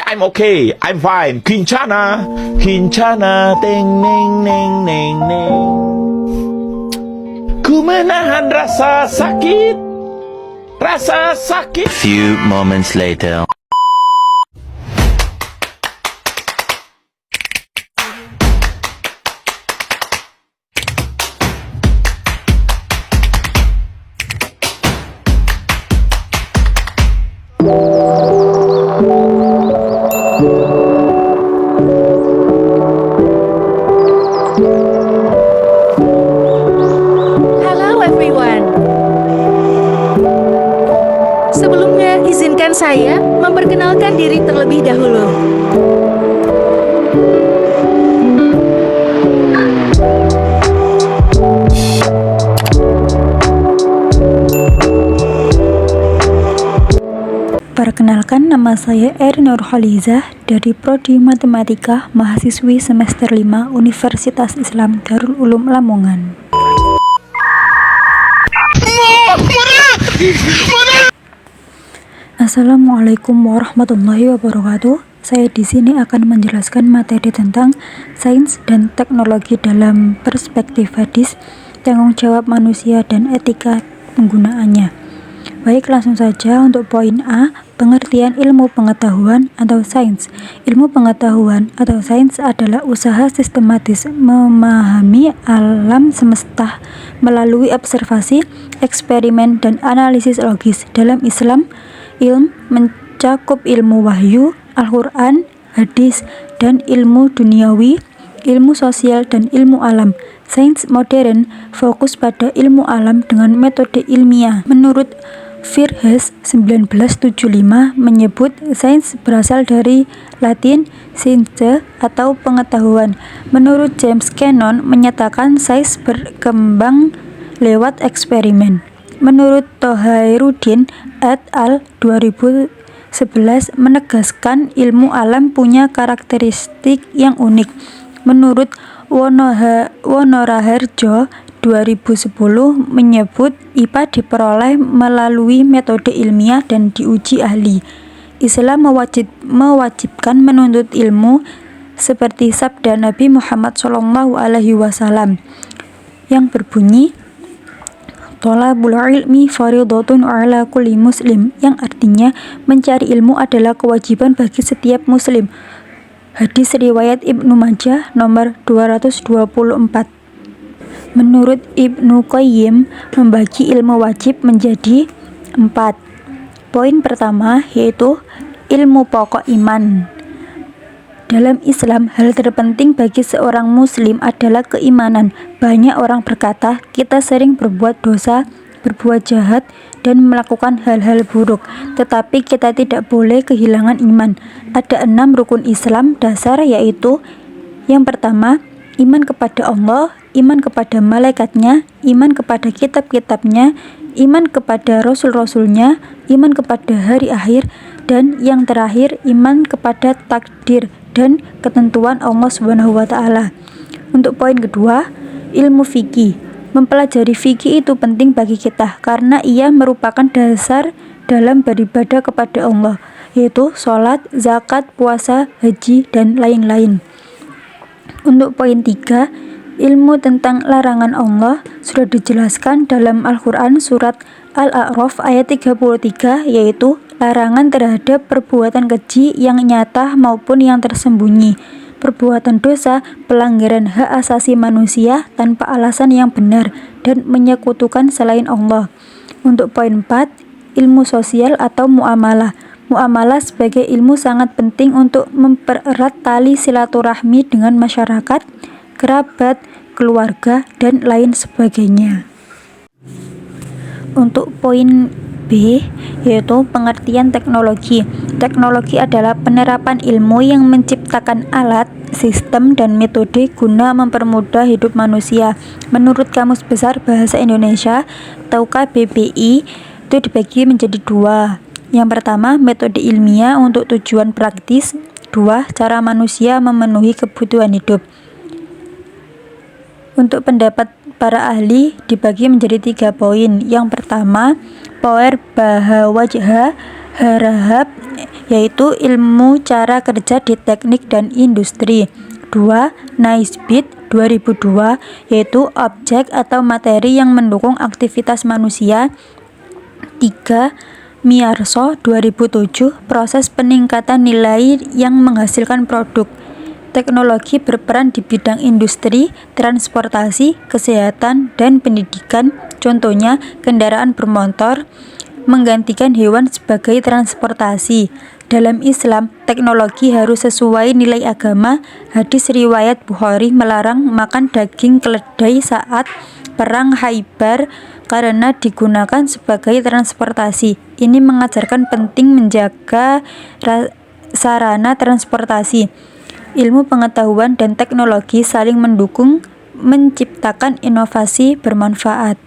I'm okay, I'm fine. Kincana, Kincana, teng neng neng neng neng. Ku menahan rasa sakit, rasa sakit. Few moments later. Hello everyone. Sebelumnya, izinkan saya memperkenalkan diri terlebih dahulu. Perkenalkan, nama saya Erin Nurhalizah dari Prodi Matematika, mahasiswi semester 5 Universitas Islam Darul Ulum Lamongan. Assalamualaikum warahmatullahi wabarakatuh. Saya di sini akan menjelaskan materi tentang sains dan teknologi dalam perspektif hadis, tanggung jawab manusia dan etika penggunaannya. Baik, langsung saja untuk poin A, pengertian ilmu pengetahuan atau sains. Ilmu pengetahuan atau sains adalah usaha sistematis memahami alam semesta melalui observasi, eksperimen, dan analisis logis. Dalam Islam, ilmu mencakup ilmu wahyu, Al-Quran, hadis, dan ilmu duniawi, ilmu sosial, dan ilmu alam. Sains modern fokus pada ilmu alam dengan metode ilmiah. Menurut Virhes 1975 menyebut sains berasal dari Latin science atau pengetahuan. Menurut James Cannon menyatakan sains berkembang lewat eksperimen. Menurut Tohairuddin et al. 2011 menegaskan ilmu alam punya karakteristik yang unik. Menurut Wonoraharjo 2010 menyebut IPA diperoleh melalui metode ilmiah dan diuji ahli. Islam mewajibkan menuntut ilmu seperti sabda Nabi Muhammad SAW yang berbunyi Thalabul ilmi fardhatun 'ala kulli muslim, yang artinya mencari ilmu adalah kewajiban bagi setiap muslim. Hadis riwayat Ibnu Majah nomor 224. Menurut Ibnu Qayyim, membagi ilmu wajib menjadi 4. Poin pertama yaitu ilmu pokok iman. Dalam Islam, hal terpenting bagi seorang muslim adalah keimanan. Banyak orang berkata, kita sering berbuat dosa, berbuat jahat, dan melakukan hal-hal buruk, tetapi kita tidak boleh kehilangan iman. Ada 6 rukun Islam dasar, yaitu yang pertama, iman kepada Allah, iman kepada malaikatnya, iman kepada kitab-kitabnya, iman kepada rasul-rasulnya, iman kepada hari akhir, dan yang terakhir iman kepada takdir dan ketentuan Allah SWT. Untuk poin kedua, ilmu fikih. Mempelajari fikih itu penting bagi kita karena ia merupakan dasar dalam beribadah kepada Allah, yaitu sholat, zakat, puasa, haji, dan lain-lain. Untuk poin 3, ilmu tentang larangan Allah sudah dijelaskan dalam Al-Quran surat Al-A'raf ayat 33, yaitu larangan terhadap perbuatan keji yang nyata maupun yang tersembunyi, perbuatan dosa, pelanggaran hak asasi manusia tanpa alasan yang benar, dan menyekutukan selain Allah. Untuk poin 4, ilmu sosial atau muamalah. Muamalah sebagai ilmu sangat penting untuk mempererat tali silaturahmi dengan masyarakat, kerabat, keluarga, dan lain sebagainya. Untuk poin B, yaitu pengertian teknologi. Teknologi adalah penerapan ilmu yang menciptakan alat, sistem, dan metode guna mempermudah hidup manusia. Menurut Kamus Besar Bahasa Indonesia atau KBBI, itu dibagi menjadi 2. Yang pertama, metode ilmiah untuk tujuan praktis. 2. Cara manusia memenuhi kebutuhan hidup. Untuk pendapat para ahli dibagi menjadi 3 poin. Yang pertama, power bahawajha harahap, yaitu ilmu cara kerja di teknik dan industri. 2. Naisbitt 2002, yaitu objek atau materi yang mendukung aktivitas manusia. 3. Miyarso 2007, proses peningkatan nilai yang menghasilkan produk. Teknologi berperan di bidang industri, transportasi, kesehatan, dan pendidikan. Contohnya, kendaraan bermotor menggantikan hewan sebagai transportasi. Dalam Islam, teknologi harus sesuai nilai agama. Hadis riwayat Bukhari melarang makan daging keledai saat perang Khaibar karena digunakan sebagai transportasi. Ini mengajarkan penting menjaga sarana transportasi. Ilmu pengetahuan dan teknologi saling mendukung, menciptakan inovasi bermanfaat.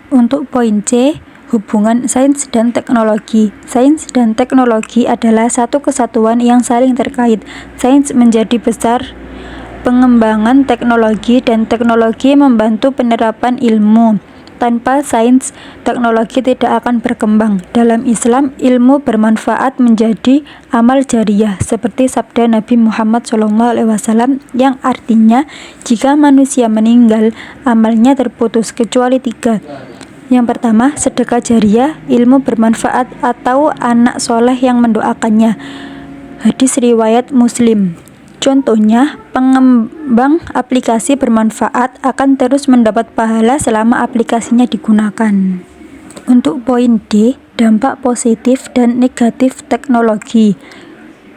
Untuk poin C, hubungan sains dan teknologi. Sains dan teknologi adalah satu kesatuan yang saling terkait. Sains menjadi besar pengembangan teknologi dan teknologi membantu penerapan ilmu. Tanpa sains, teknologi tidak akan berkembang. Dalam Islam, ilmu bermanfaat menjadi amal jariyah, seperti sabda Nabi Muhammad SAW yang artinya, jika manusia meninggal, amalnya terputus kecuali 3. Yang pertama, sedekah jariyah, ilmu bermanfaat atau anak soleh yang mendoakannya. Hadis riwayat Muslim. Contohnya, pengembang aplikasi bermanfaat akan terus mendapat pahala selama aplikasinya digunakan. Untuk poin D, dampak positif dan negatif teknologi.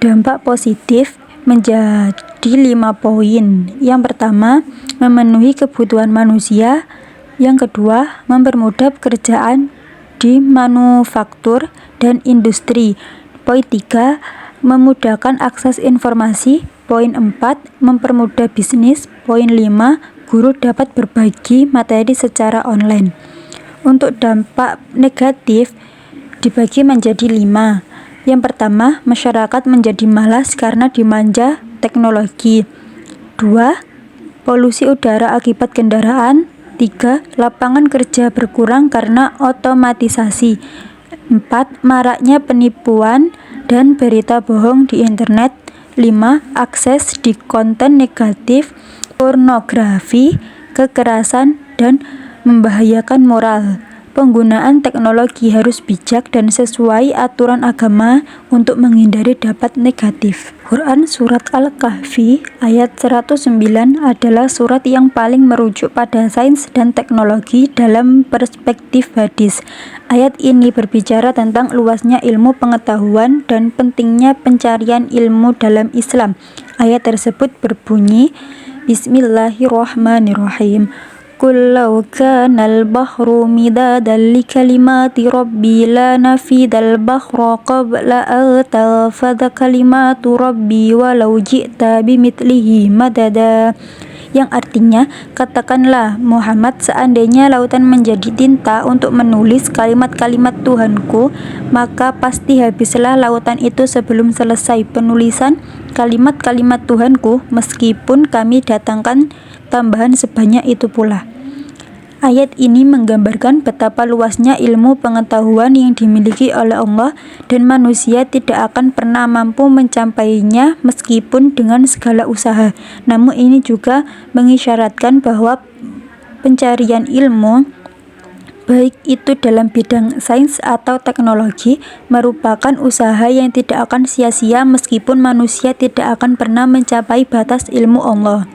Dampak positif menjadi 5 poin. Yang pertama, memenuhi kebutuhan manusia. Yang kedua, mempermudah pekerjaan di manufaktur dan industri. Poin 3, memudahkan akses informasi. Poin 4, mempermudah bisnis. Poin 5, guru dapat berbagi materi secara online. Untuk dampak negatif dibagi menjadi 5. Yang pertama, masyarakat menjadi malas karena dimanja teknologi. 2. Polusi udara akibat kendaraan. 3. Lapangan kerja berkurang karena otomatisasi. 4. Maraknya penipuan dan berita bohong di internet. 5. Akses di konten negatif, pornografi, kekerasan, dan membahayakan moral. Penggunaan teknologi harus bijak dan sesuai aturan agama untuk menghindari dampak negatif. Quran Surat Al-Kahfi ayat 109 adalah surat yang paling merujuk pada sains dan teknologi dalam perspektif hadis. Ayat ini berbicara tentang luasnya ilmu pengetahuan dan pentingnya pencarian ilmu dalam Islam. Ayat tersebut berbunyi, Bismillahirrahmanirrahim. Qul law kana al-bahru midadan li kalimati rabbi la nafidal bahru qabla an tanfada kalimatu rabbi walau ji'ta bimithlihi madada. Yang artinya, katakanlah Muhammad, seandainya lautan menjadi tinta untuk menulis kalimat-kalimat Tuhanku, maka pasti habislah lautan itu sebelum selesai penulisan kalimat-kalimat Tuhanku, meskipun kami datangkan tambahan sebanyak itu pula. Ayat ini menggambarkan betapa luasnya ilmu pengetahuan yang dimiliki oleh Allah dan manusia tidak akan pernah mampu mencapainya meskipun dengan segala usaha. Namun ini juga mengisyaratkan bahwa pencarian ilmu, baik itu dalam bidang sains atau teknologi, merupakan usaha yang tidak akan sia-sia meskipun manusia tidak akan pernah mencapai batas ilmu Allah.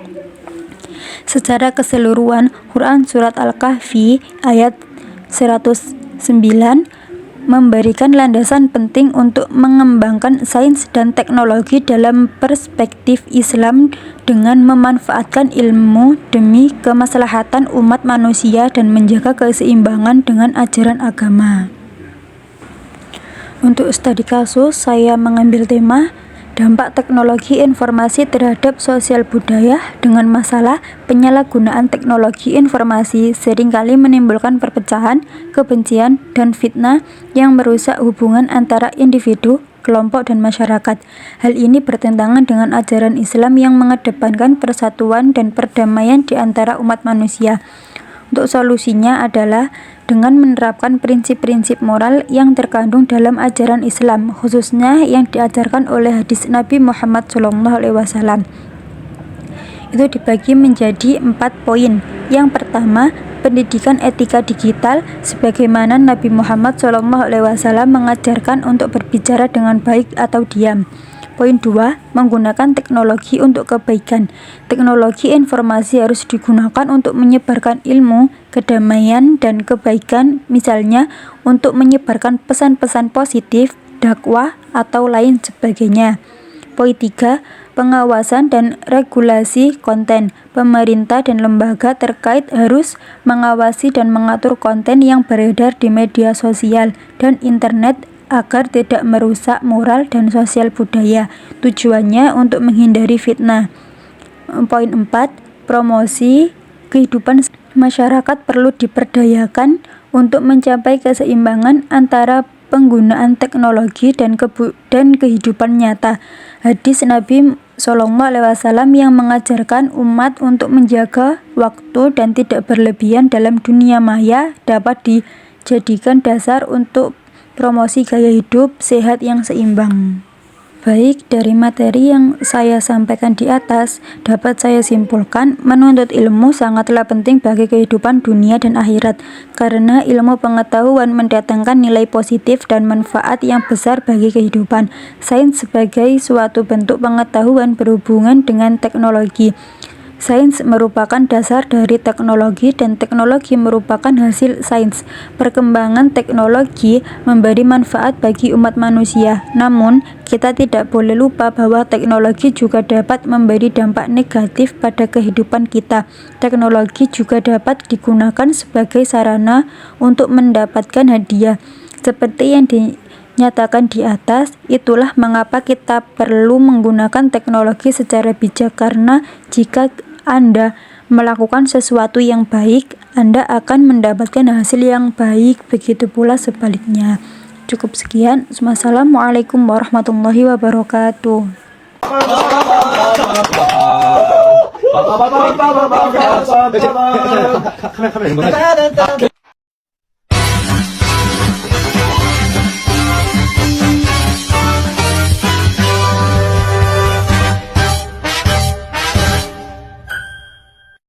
Secara keseluruhan, Quran Surat Al-Kahfi ayat 109 memberikan landasan penting untuk mengembangkan sains dan teknologi dalam perspektif Islam dengan memanfaatkan ilmu demi kemaslahatan umat manusia dan menjaga keseimbangan dengan ajaran agama. Untuk studi kasus, saya mengambil tema dampak teknologi informasi terhadap sosial budaya dengan masalah penyalahgunaan teknologi informasi seringkali menimbulkan perpecahan, kebencian, dan fitnah yang merusak hubungan antara individu, kelompok, dan masyarakat. Hal ini bertentangan dengan ajaran Islam yang mengedepankan persatuan dan perdamaian di antara umat manusia. Untuk solusinya adalah dengan menerapkan prinsip-prinsip moral yang terkandung dalam ajaran Islam, khususnya yang diajarkan oleh hadis Nabi Muhammad SAW. Itu dibagi menjadi 4 poin. Yang pertama, pendidikan etika digital, sebagaimana Nabi Muhammad SAW mengajarkan untuk berbicara dengan baik atau diam. Poin 2, menggunakan teknologi untuk kebaikan. Teknologi informasi harus digunakan untuk menyebarkan ilmu, kedamaian, dan kebaikan, misalnya untuk menyebarkan pesan-pesan positif, dakwah, atau lain sebagainya. Poin 3, pengawasan dan regulasi konten. Pemerintah dan lembaga terkait harus mengawasi dan mengatur konten yang beredar di media sosial dan internet agar tidak merusak moral dan sosial budaya. Tujuannya untuk menghindari fitnah. Poin 4, promosi kehidupan masyarakat perlu diperdayakan untuk mencapai keseimbangan antara penggunaan teknologi dan kehidupan nyata. Hadis Nabi SAW yang mengajarkan umat untuk menjaga waktu dan tidak berlebihan dalam dunia maya dapat dijadikan dasar untuk promosi gaya hidup sehat yang seimbang. Baik, dari materi yang saya sampaikan di atas, dapat saya simpulkan, menuntut ilmu sangatlah penting bagi kehidupan dunia dan akhirat, karena ilmu pengetahuan mendatangkan nilai positif dan manfaat yang besar bagi kehidupan. Sains sebagai suatu bentuk pengetahuan berhubungan dengan teknologi. Sains merupakan dasar dari teknologi dan teknologi merupakan hasil sains. Perkembangan teknologi memberi manfaat bagi umat manusia. Namun, kita tidak boleh lupa bahwa teknologi juga dapat memberi dampak negatif pada kehidupan kita. Teknologi juga dapat digunakan sebagai sarana untuk mendapatkan hadiah. Seperti yang dinyatakan di atas, itulah mengapa kita perlu menggunakan teknologi secara bijak, karena jika Anda melakukan sesuatu yang baik, Anda akan mendapatkan hasil yang baik, begitu pula sebaliknya. Cukup sekian. Wassalamualaikum warahmatullahi wabarakatuh.